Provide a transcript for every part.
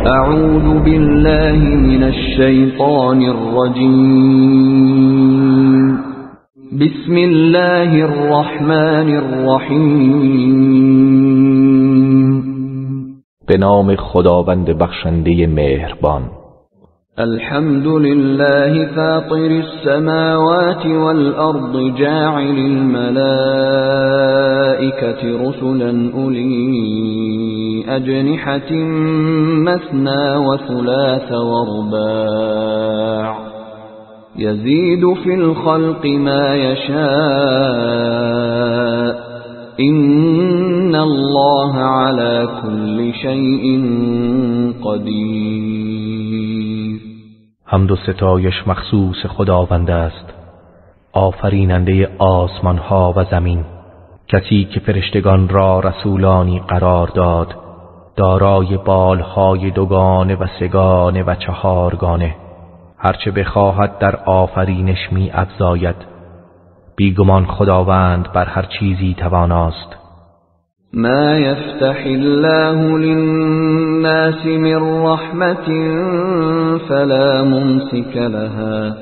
اعوذ بالله من الشیطان الرجیم. بسم الله الرحمن الرحیم. به نام خداوند بخشنده مهربان. الحمد لله فاطر السماوات والأرض جاعل الملائكة رسلا أولي أجنحة مثنى وثلاث ورباع يزيد في الخلق ما يشاء إن الله على كل شيء قدير. حمد و ستایش مخصوص خداوند است، آفریننده آسمان ها و زمین، کسی که فرشتگان را رسولانی قرار داد، دارای بالهای دوگانه و سگانه و چهارگانه، هرچه بخواهد در آفرینش می افزاید. بیگمان خداوند بر هر چیزی تواناست. ما يفتح الله للناس من رحمة فلا ممسك لها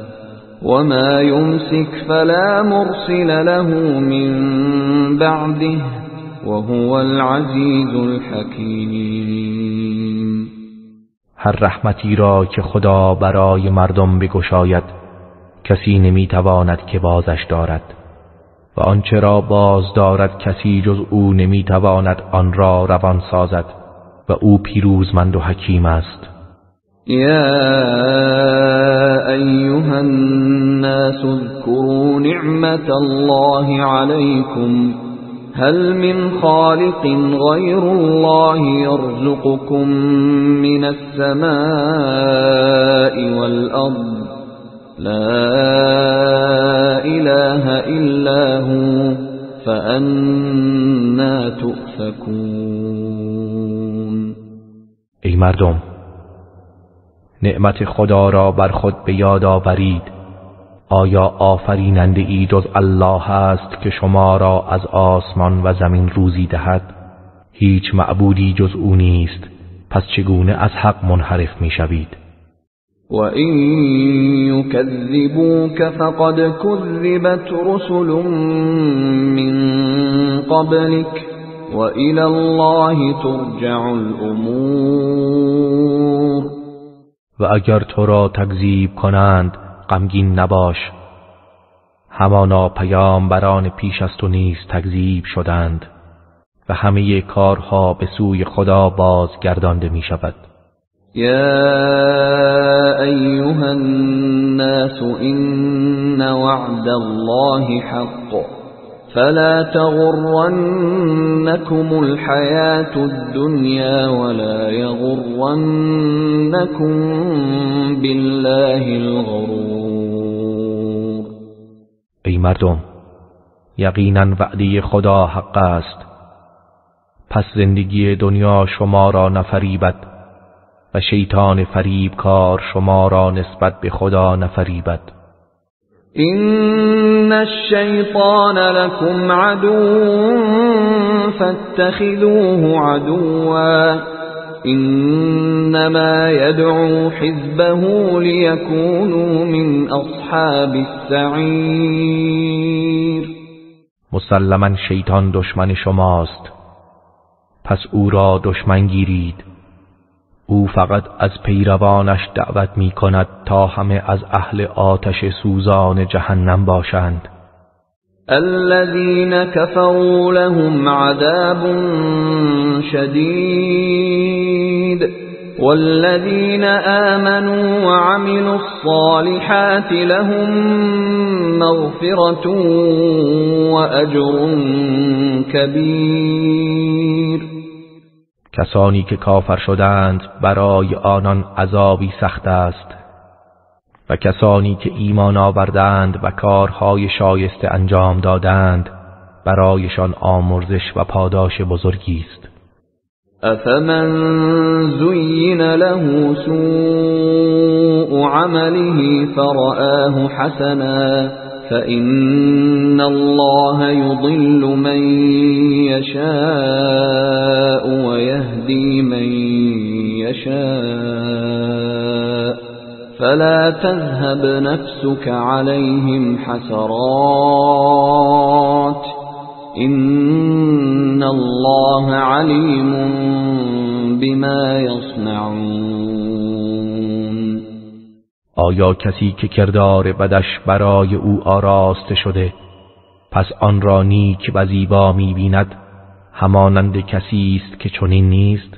وما يمسك فلا مرسل له من بعده وهو العزيز الحكيم. هر رحمتی را که خدا برای مردم بگشاید کسی نمیتواند که بازش دارد و آنچه را باز دارد کسی جز او نمیتواند آن را روان سازد و او پیروزمند و حکیم است. یا ایها الناس اذكروا نعمت الله علیکم هل من خالق غیر الله يرزقكم من السماء والأرض لا إله إلا هو فأنا تؤفكون. ای مردم، نعمت خدا را بر خود به یاد آورید. آیا آفریننده ای جز الله است که شما را از آسمان و زمین روزی دهد؟ هیچ معبودی جز او نیست، پس چگونه از حق منحرف می شوید؟ وَإِن يُكَذِّبُوكَ فَقَدْ كُذِّبَتْ رُسُلٌ مِّن قَبْلِكَ وَإِلَى اللَّهِ تُرْجَعُ الْأُمُورُ. و اگر تو را تکذیب کنند غمگین نباش، همانا پیامبران پیش از تو نیز تکذیب شدند و همه کارها به سوی خدا بازگردانده می شود. يا أيها الناس إن وعد الله حق فلا تغرنكم الحياة الدنيا ولا يغرنكم بالله الغرور. ای مردم، یقینا وعده خدا حق است، پس زندگی دنیا شما را نفریبد و شیطان فریبکار شما را نسبت به خدا نفریبد. این الشیطان لکم عدو فاتخذوه عدوا انما يدعو حزبه ليكونوا من اصحاب السعیر. مسلما شیطان دشمن شماست، پس او را دشمن گیرید. او فقط از پیروانش دعوت می کند تا همه از اهل آتش سوزان جهنم باشند. الذين كفروا لهم عذاب شديد والذين آمنوا وعملوا الصالحات لهم مغفرة وأجر كبير. کسانی که کافر شدند برای آنان عذابی سخت است و کسانی که ایمان آوردند و کارهای شایسته انجام دادند برایشان آمرزش و پاداش بزرگی است. افمن زین له سوء عمله فرآه حسنا فإن الله يضل من يشاء ويهدي من يشاء فلا تذهب نفسك عليهم حسرات إن الله عليم بما يصنعون. آیا کسی که کردار بدش برای او آراسته شده پس آن را نیک و زیبا می‌بیند همانند کسی است که چنین نیست؟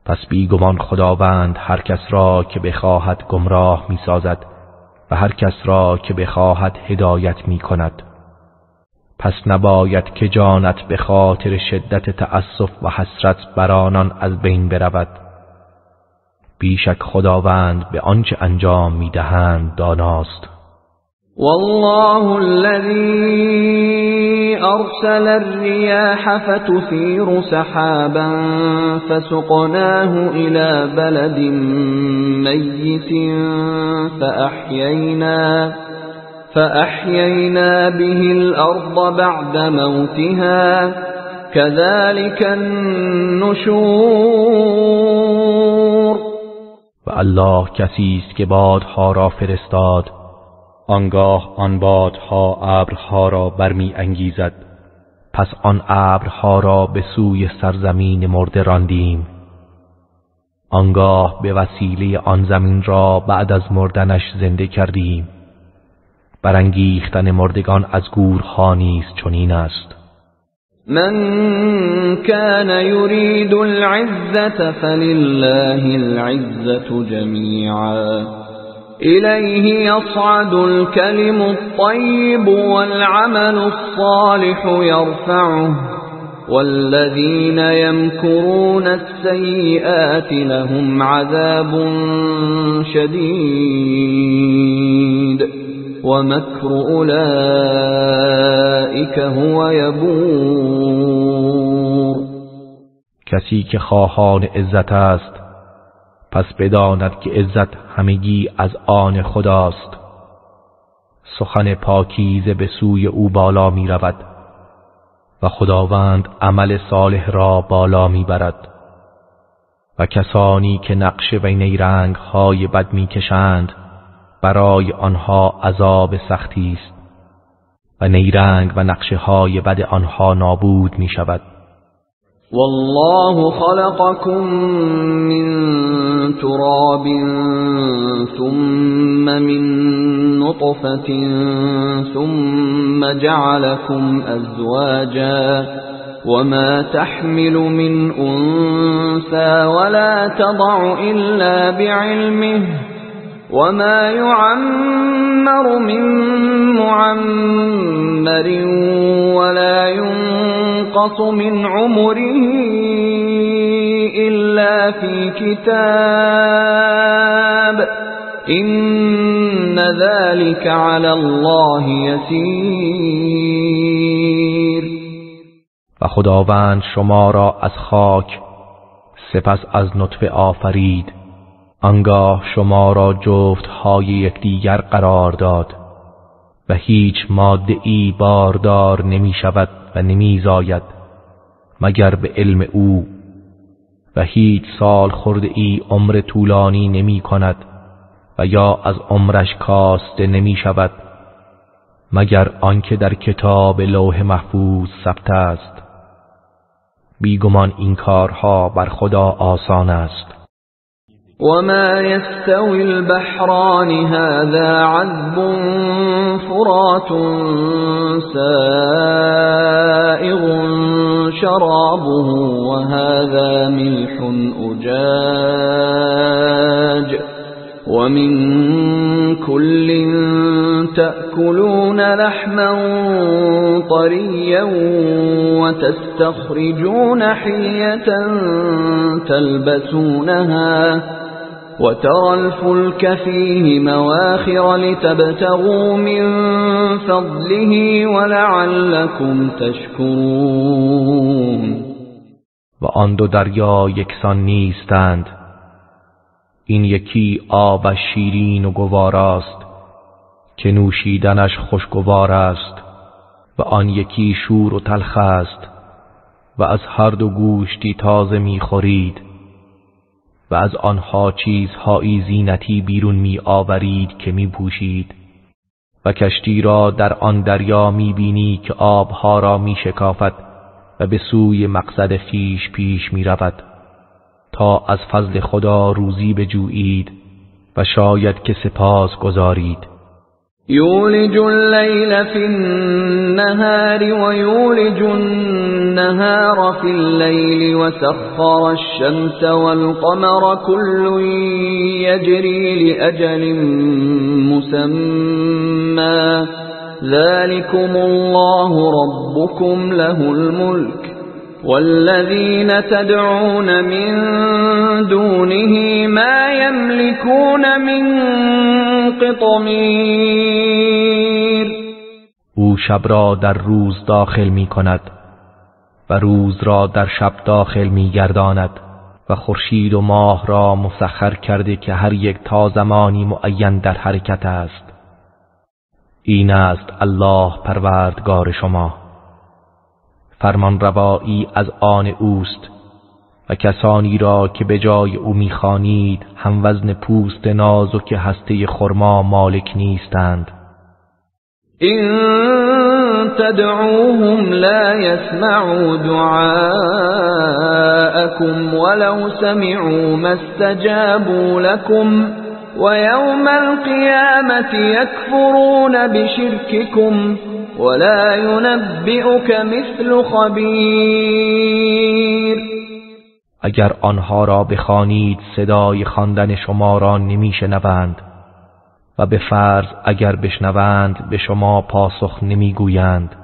پس بیگمان خداوند هر کس را که بخواهد گمراه می‌سازد و هر کس را که بخواهد هدایت می‌کند. پس نباید که جانت به خاطر شدت تأسف و حسرت بر آنان از بین برود. بیشک خداوند به آنچه انجام می‌دهند داناست. والله الذي أرسل الرياح فتثير سحابا فسقناه إلى بلد ميت فأحيينا به الأرض بعد موتها كذلك النشور. و الله کسی است که بادها را فرستاد، آنگاه آن بادها ابرها را برمی انگیزد، پس آن ابرها را به سوی سرزمین مرده راندیم، آنگاه به وسیله آن زمین را بعد از مردنش زنده کردیم. برانگیختن مردگان از گورها نیز چنین است. من كان يريد العزة فلله العزة جميعا إليه يصعد الكلم الطيب والعمل الصالح يرفعه والذين يمكرون السيئات لهم عذاب شديد ومكر أولئك هو يبور. کسی که خواهان عزت است پس بداند که عزت همگی از آن خداست. سخن پاکیزه به سوی او بالا می رود و خداوند عمل صالح را بالا می برد. و کسانی که نقش و نیرنگ های بد می کشند برای آنها عذاب سختی است و نیرنگ و نقشه های بد آنها نابود می شود. والله خلقكم من تراب ثم من نطفة ثم جعلكم أزواجا وما تحمل من أنثى ولا تضع إلا بعلمه وما يعمر من معمر ولا ينقص من عمره إلا في كتاب إن ذلك على الله يسير. و خداوند شما را از خاک سپس از نطفه آفرید، آنگاه شما را جفت‌های یکدیگر قرار داد و هیچ ماده ای باردار نمی شود و نمی زاید مگر به علم او و هیچ سال خورده ای عمر طولانی نمی کند و یا از عمرش کاسته نمی شود مگر آنکه در کتاب لوح محفوظ ثبت است. بیگمان این کارها بر خدا آسان است. وما يستوي البحران هذا عذب فرات سائغ شرابه وهذا ملح أجاج ومن كل تأكلون لحما طريا وتستخرجون حلية تلبسونها وترى الفلك فيه مواخر لتبتغوا من فضله ولعلكم تشكرون. و آن دو دریا یکسان نیستند، این یکی آب شیرین و گواراست که نوشیدنش خوشگوار است و آن یکی شور و تلخ است و از هر دو گوشتی تازه می‌خورید و از آنها چیزهایی زینتی بیرون می آورید که می پوشید و کشتی را در آن دریا می بینی که آبها را می شکافد و به سوی مقصد خویش پیش می رود تا از فضل خدا روزی بجویید و شاید که سپاس گذارید. یولج اللیل فی النهار و یولج النهار فی اللیل و سخر الشمس والقمر كل یجری لأجل مسمى ذلكم الله ربكم له الملك والذين تدعون من دونه ما يملكون من قطمیر. او شب را در روز داخل می کند و روز را در شب داخل می گرداند و خورشید و ماه را مسخر کرده که هر یک تا زمانی معین در حرکت است. این است الله پروردگار شما، فرمان روایی از آن اوست و کسانی را که به جای او می‌خوانید هم وزن پوست نازک هسته خرما مالک نیستند. این تدعوهم لا يسمعوا دعاءكم ولو سمعوا ما استجابوا لكم ويوم القيامة يكفرون بشرككم ولا ينبئك مثل خبیر. اگر آنها را بخوانید صدای خواندن شما را نمیشنوند و به فرض اگر بشنوند به شما پاسخ نمیگویند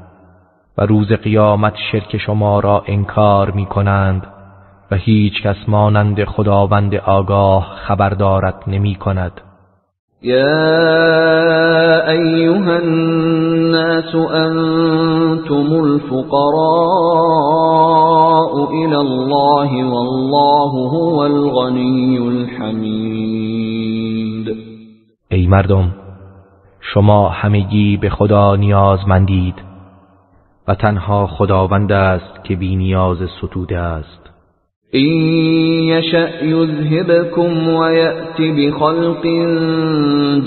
و روز قیامت شرک شما را انکار میکنند و هیچ کس مانند خداوند آگاه خبردارت نمی کند. یا ایها الناس انتم الفقراء الى الله والله هو الغنی الحمید. ای مردم، شما همگی به خدا نیازمندید و تنها خداوند است که بی نیاز ستوده است. این یشأ یذهبکم و یأتی بخلق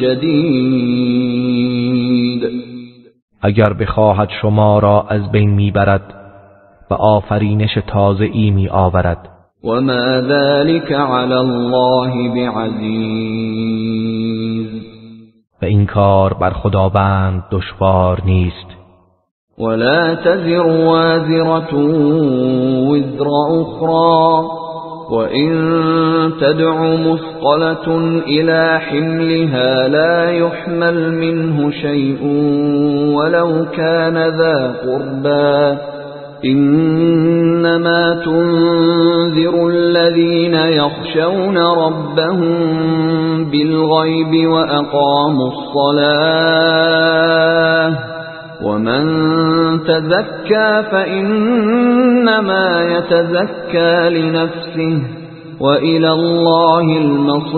جدید. اگر بخواهد شما را از بین میبرد و آفرینش تازه‌ای می آورد. و ما ذلك علی الله بعزیز. و این کار بر خداوند دشوار نیست. ولا تزر وازرة وزر أخرى وإن تدع مثقلة إلى حملها لا يحمل منه شيء ولو كان ذا قربى إنما تنذر الذين يخشون ربهم بالغيب وأقاموا الصلاة ومن تزكى فإنما يتزكى لنفسه وإلى الله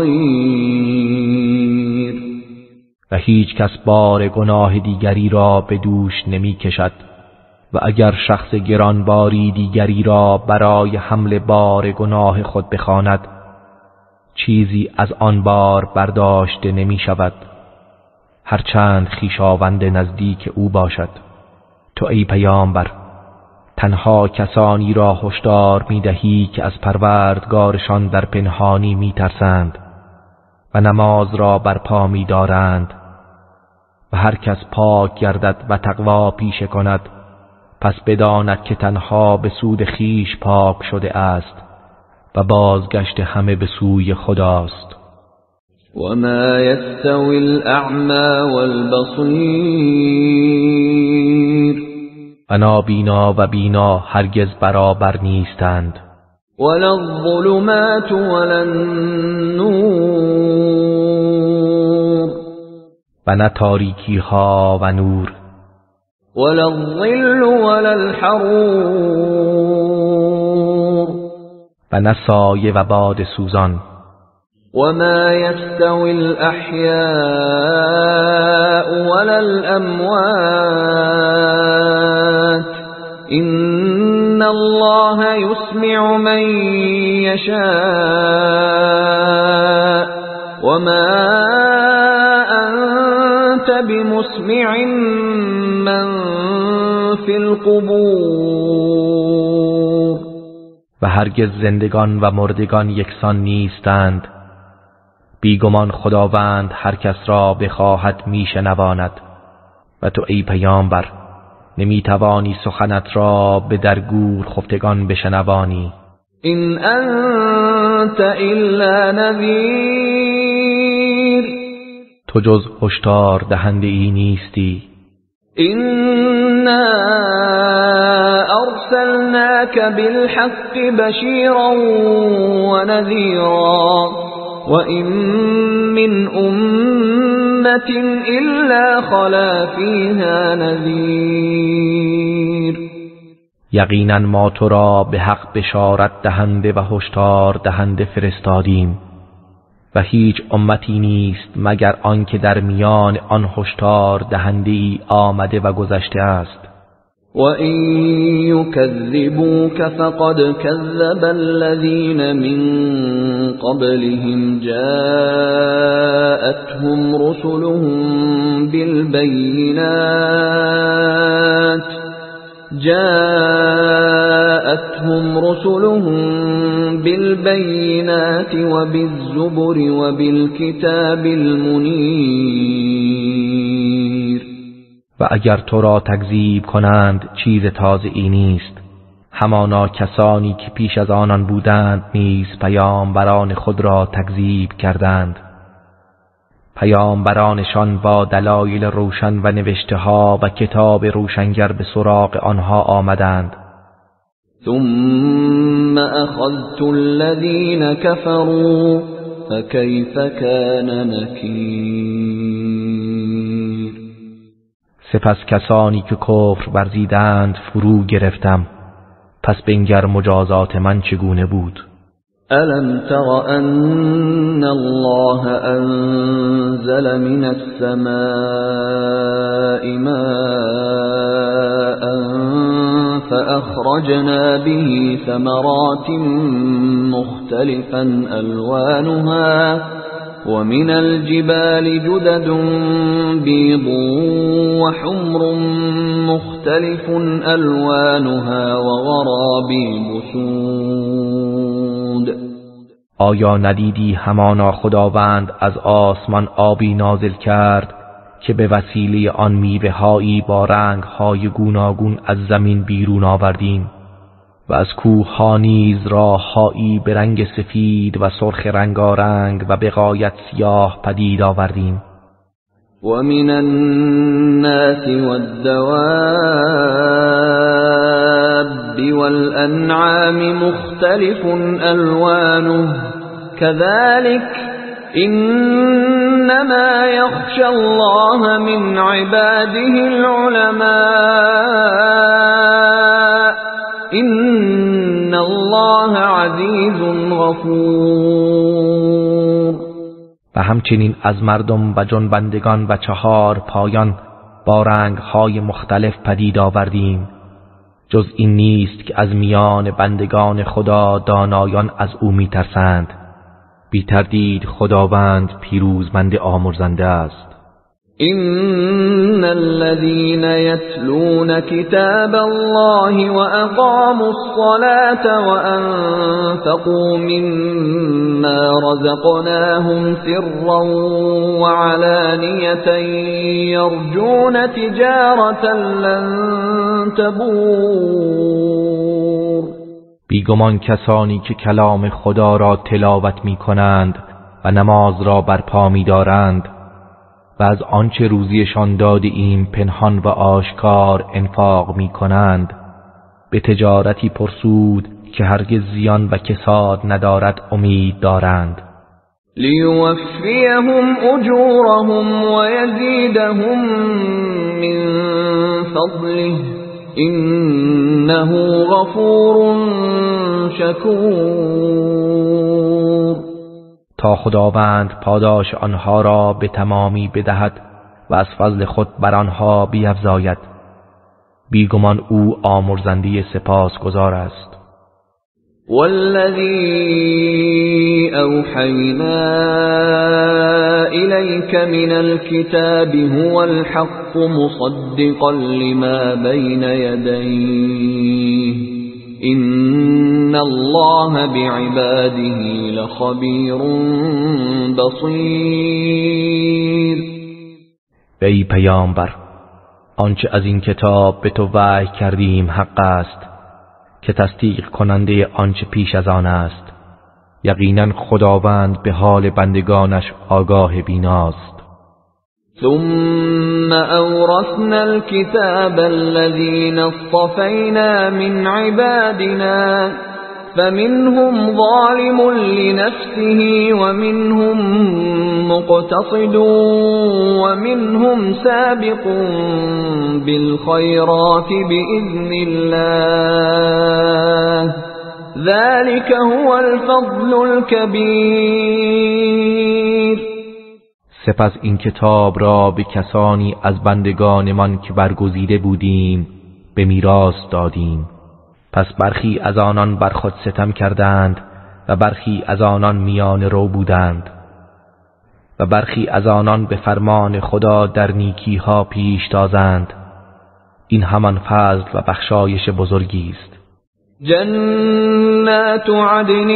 المصير. و هیچ کس بار گناه دیگری را به دوش نمی کشد و اگر شخص گرانباری دیگری را برای حمل بار گناه خود بخواند چیزی از آن بار برداشته نمی شود هرچند خویشاوند نزدیک او باشد. تو ای پیامبر تنها کسانی را هشدار می‌دهی که از پروردگارشان در پنهانی می‌ترسند و نماز را برپا می‌دارند و هر کس پاک گردد و تقوا پیشه کند پس بداند که تنها به سود خویش پاک شده است و بازگشت همه به سوی خداست. وما يستوي الأعمى والبصير. و نابینا و بینا هرگز برابر نیستند. ولا الظلمات ولا النور. و نه تاریکی ها و نور. ولا الظل ولا الحرور. و نه سایه و باد سوزان. وما يستوي الأحياء ولا الأموات إن إن الله يسمع من يشاء وما أنت بمسمع من في القبور. و هرگز زندگان و مردگان یکسان نیستند. بیگمان خداوند هر کس را بخواهد میشنواند و تو ای پیامبر نمیتوانی سخنت را به درگور خفتگان بشنوانی. إن أنت إلا نذیر، تو جز هشدار دهنده ای نیستی. إنا أرسلناك بالحق بشيرا ونذيرا وإن من أمة إلا خلا فيها نذير. یقینا ما تو را به حق بشارت دهنده و هشدار دهنده فرستادیم و هیچ امتی نیست مگر آنکه در میان آن هشدار دهنده ای آمده و گذشته است. وَإِن يُكَذِّبُوكَ فَقَدْ كَذَّبَ الَّذِينَ مِن قَبْلِهِمْ جَاءَتْهُمْ رُسُلُهُم بِالْبَيِّنَاتِ وَبِالزُّبُرِ وَبِالْكِتَابِ الْمُنِيرِ. و اگر تو را تکذیب کنند چیز تازه‌ای نیست. همانا کسانی که پیش از آنان بودند نیز پیامبران خود را تکذیب کردند. پیامبرانشان با دلایل روشن و نوشته‌ها و کتاب روشنگر به سراغ آنها آمدند. ثم أخذت الذين كفروا فكيف كان نكیر. سپس کسانی که کفر ورزیدند فرو گرفتم، پس بنگر مجازات من چگونه بود. ألم تر أن الله أنزل من السماء ماء فأخرجنا به ثمرات مختلفا ألوانها ومن الجبال جدد بيض وحمر مختلف ألوانها وغرابيب سود. آیا ندیدی همانا خداوند از آسمان آبی نازل کرد که به وسیله آن میوه‌هایی با رنگ‌های گوناگون از زمین بیرون آوردیم و از کوه‌ها نیز راه‌هایی به رنگ سفید و سرخ رنگارنگ و به غایت سیاه پدید آوردیم. ومن الناس والدواب والأنعام مختلف ألوانه كذلك إنما يخشى الله من عباده العلماء إن الله عزيز غفور. و همچنین از مردم و جنبندگان و چهار پایان با رنگ‌های مختلف پدید آوردیم. جز این نیست که از میان بندگان خدا دانایان از او می‌ترسند. بی تردید خداوند پیروزمند آمرزنده است. إن الذين يتلون كتاب الله وأقاموا الصلاة وأنفقوا مما رزقناهم سرا وعلانية يرجون تجارة لن تبور. بیگمان کسانی که کلام خدا را تلاوت می کنند و نماز را برپا می دارند و از آنچه روزیشان دادیم پنهان و آشکار انفاق می کنند به تجارتی پرسود که هرگز زیان و کساد ندارد امید دارند. لیوفیهم اجورهم و یزیدهم من فضله انه غفور شکور. تا خداوند پاداش آنها را به تمامی بدهد و از فضل خود بر آنها بیفزاید. بیگمان او آمرزنده سپاسگزار است. والذی اوحینا الیک من الكتاب هو الحق مصدقا لما بین یدیه ان الله بعباده لخبیر بصیر. ای پیامبر، آنچه از این کتاب به تو وحی کردیم حق است که تصدیق کننده آنچه پیش از آن است. یقینا خداوند به حال بندگانش آگاه بیناست. ثم اورثنا الكتاب الذين اصطفينا من عبادنا فمنهم ظالم لنفسه ومنهم مقتصد ومنهم سابق بالخيرات بإذن الله ذلك هو الفضل الكبير. سپس این کتاب را به کسانی از بندگانمان که برگزیده بودیم به میراث دادیم. پس برخی از آنان بر خود ستم کردند و برخی از آنان میانه رو بودند و برخی از آنان به فرمان خدا در نیکی ها پیش تازند. این همان فضل و بخشایش بزرگی است. جنات عدن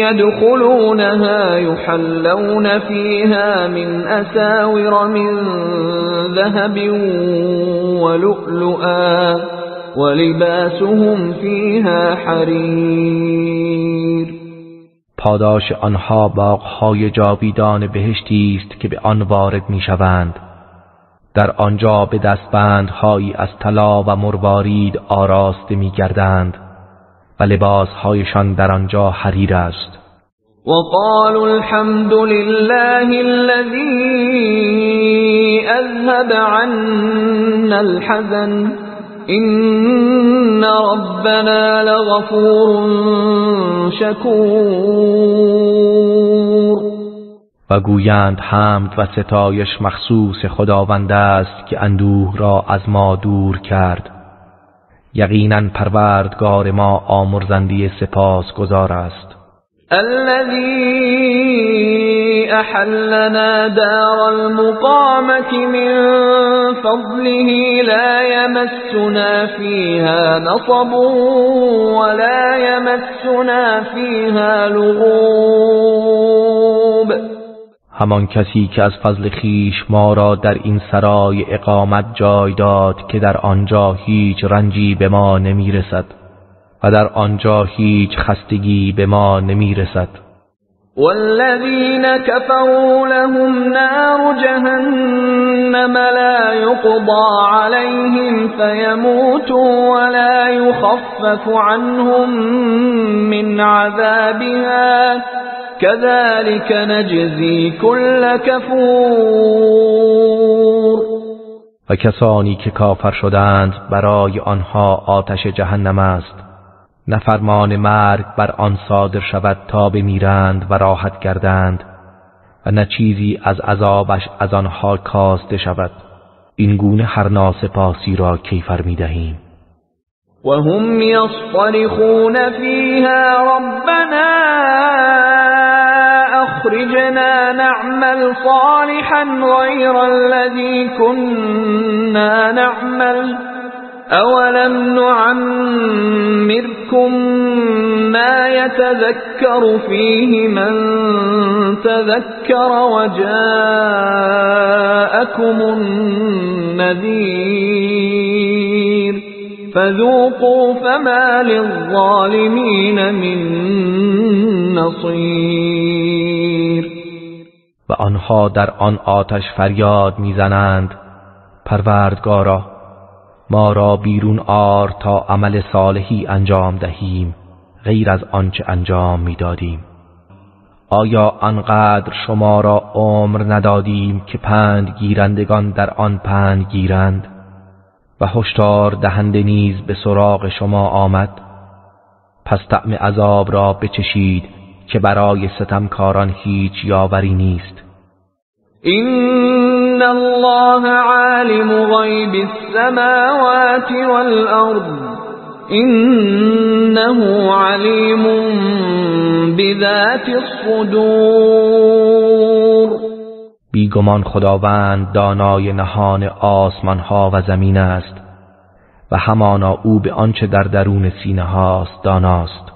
يدخلونها يحلون فيها من أساور من ذهب ولؤلؤا ولباسهم فيها حرير. پاداش آنها باغ‌های جاویدان بهشتی است که به آن وارد می‌شوند. در آنجا به دستبندهایی از طلا و مروارید آراسته می‌گردند و لباسهایشان در آنجا حریر است. وقالوا الحمد لله الذي اذهب عنا الحزن إن ربنا لغفور شکور. و گویند حمد و ستایش مخصوص خداوند است که اندوه را از ما دور کرد. یقینا پروردگار ما آمرزنده سپاسگزار است. الذي احلنا دار المقامة من فضله لا يمسنا فيها نصب ولا يمسنا فيها لغوب. همان کسی که از فضل خیش ما را در این سرای اقامت جای داد که در آنجا هیچ رنجی به ما نمی رسد و در آنجا هیچ خستگی به ما نمی رسد. والذین کفروا لهم نار جهنم لا يقضى عليهم فيموتوا ولا يخفف عنهم من عذابها كذلك نجزي كل كفور. و کسانی که کافر شدند برای آنها آتش جهنم است، نه فرمان مرگ بر آن صادر شود تا بمیرند و راحت گردند و نه چیزی از عذابش از آنها کاسته شود. این گونه هر ناسپاسی را کیفر می‌دهیم. وهم يصطرخون فيها ربنا أخرجنا نعمل صالحا غير الذي كنا نعمل أولم نعمركم ما يتذكر فيه من تذكر وجاءكم النذير فذوقوا فما للظالمين من نصير. و آنها در آن آتش فریاد میزنند پروردگارا ما را بیرون آر تا عمل صالحی انجام دهیم غیر از آنچه انجام میدادیم. آیا آنقدر شما را عمر ندادیم که پند گیرندگان در آن پند گیرند و هشدار دهنده نیز به سراغ شما آمد؟ پس طعم عذاب را بچشید که برای ستمکاران هیچ یاوری نیست. إن إن الله عالم غيب السماوات والأرض إنه عليم بذات الصدور. بیگمان خداوند دانای نهان آسمان ها و زمین است و همانا او به آنچه در درون سینه هاست داناست.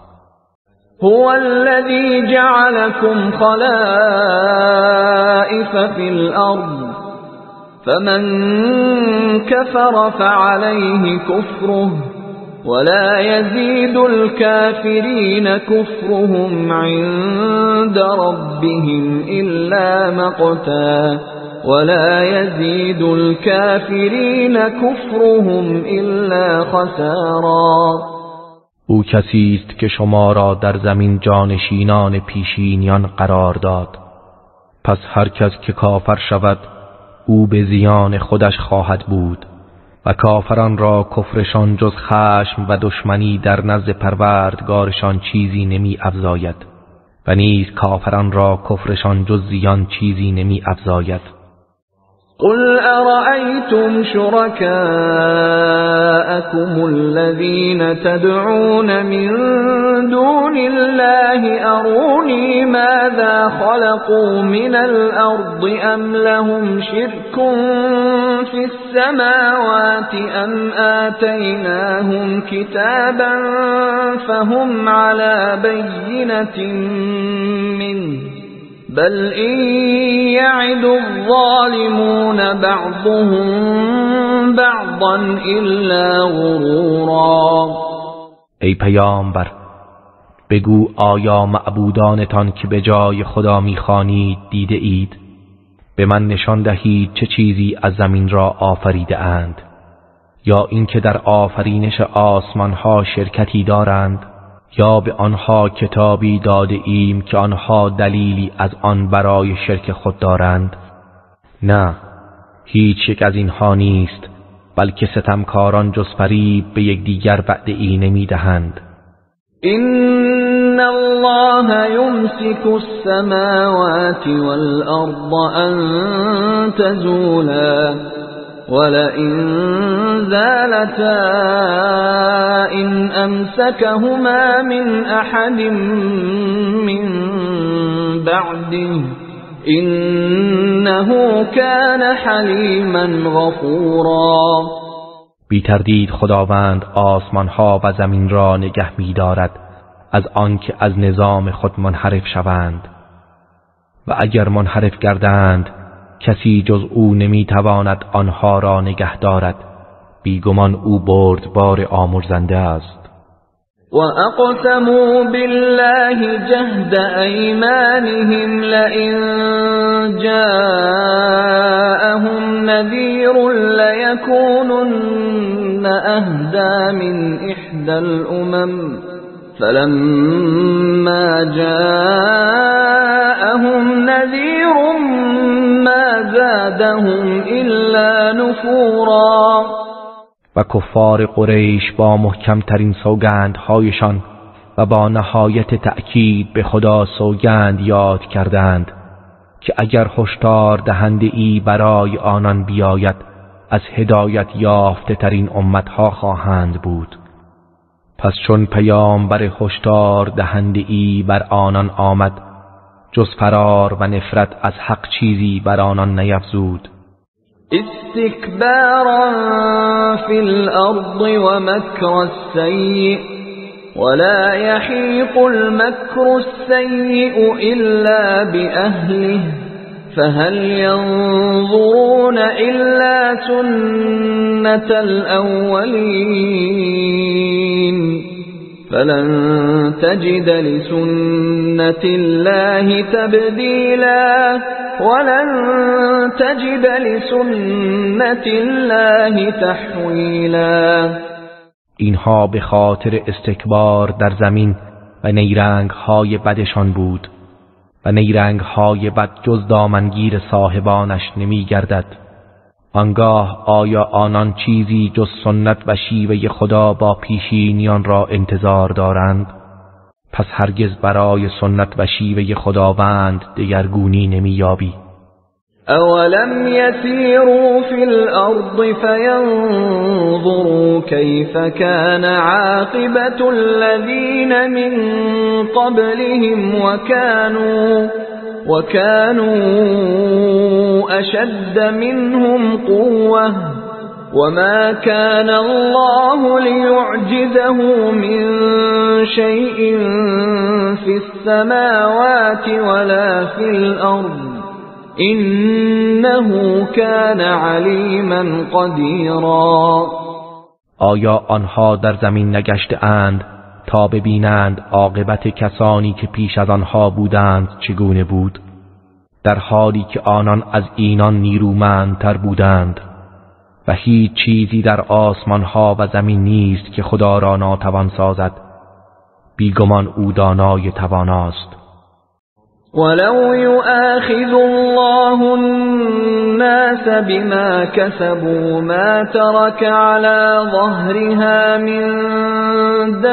هو الذي جعلكم خلائف في الأرض فمن كفر فعليه كفره ولا يزيد الكافرين كفرهم عند ربهم إلا مقتا ولا يزيد الكافرين كفرهم إلا خسارا. او کسی است که شما را در زمین جانشینان پیشینیان قرار داد، پس هر کس که کافر شود او به زیان خودش خواهد بود و کافران را کفرشان جز خشم و دشمنی در نزد پروردگارشان چیزی نمی افزاید و نیز کافران را کفرشان جز زیان چیزی نمی افزاید. قل أرأيتم شركاءكم الذين تدعون من دون الله أروني ماذا خلقوا من الأرض أم لهم شرك في السماوات أم آتيناهم كتابا فهم على بينة منه بل إن يعد الظالمون بعضهم بعضا إلا غرورا. ای پیامبر بگو آیا معبودانتان که به جای خدا می‌خوانید دیده اید؟ به من نشان دهید چه چیزی از زمین را آفریده اند، یا اینکه در آفرینش آسمان‌ها شرکتی دارند، یا به آنها کتابی داده ایم که آنها دلیلی از آن برای شرک خود دارند؟ نه، هیچ یک از اینها نیست، بلکه ستمکاران جز فریب به یکدیگر وعده ای نمی دهند. إن الله يمسك السماوات والأرض أن تزولا ولئن زالتا إن أمسكهما من أحد من بعده إنه كان حليما غفورا. بی تردید خداوند آسمان ها و زمین را نگه می دارد از آنکه از نظام خود منحرف شوند، و اگر منحرف گردند کسی جز او نمی تواند آنها را نگه دارد. بیگمان او بردبار آمرزنده است. وأقسموا بالله جهد أيمانهم لئن جاءهم نذير ليكونن أهدى من إحدى الأمم فلما جاءهم نذير ما زادهم إلا نفورا. و کفار قریش با محکمترین سوگندهایشان و با نهایت تأکید به خدا سوگند یاد کردند که اگر هشدار دهنده ای برای آنان بیاید از هدایت یافته ترین امتها خواهند بود. پس چون پیامبر هشدار دهنده ای بر آنان آمد جز فرار و نفرت از حق چیزی بر آنان نیفزود. استكبارا في الأرض ومكر السيء ولا يحيق المكر السيء إلا بأهله فهل ينظرون إلا سنة الأولين فلن تجد لسنة الله تبديلا ولن تجد لسنة الله تحویلا. اینها به خاطر استکبار در زمین و نیرنگ های بدشان بود و نیرنگ های بد جز دامنگیر صاحبانش نمی گردد. آنگاه آیا آنان چیزی جز سنت و شیوه خدا با پیشینیان را انتظار دارند؟ پس هرگز برای سنت و شیوه خداوند دگرگونی نمی یابی. أولم يسيروا في الأرض فينظروا كيف كان عاقبة الذين من قبلهم وكانوا أشد منهم قوة وما كان الله ليعجزه من شيء في السماوات ولا في الأرض إنه كان علیما قدیرا. آیا آنها در زمین نگشته اند تا ببینند عاقبت کسانی که پیش از آنها بودند چگونه بود، در حالی که آنان از اینان نیرومندتر بودند و هیچ چیزی در آسمانها و زمین نیست که خدا را ناتوان سازد، بیگمان او دانای تواناست. ولو يؤاخذ الله الناس بما كسبوا ما ترك على ظهرها من دابة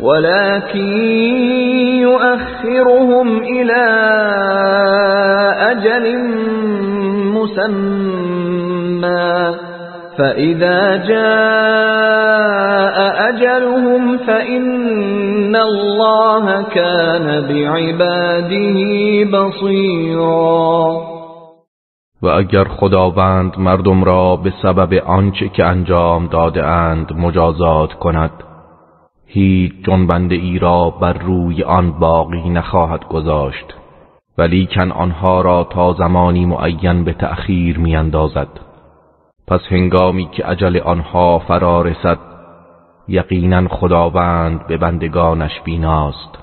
ولكن يؤخرهم إلى أجل مسمى فإذا جاء أجلهم فإن الله كان بعباده بصيرا. و اگر خداوند مردم را به سبب آنچه که انجام داده اند مجازات کند، هیچ جنبنده ای را بر روی آن باقی نخواهد گذاشت، ولیکن آنها را تا زمانی معین به تأخیر می اندازد. پس هنگامی که اجل آنها فرا رسد، یقینا خداوند به بندگانش بیناست.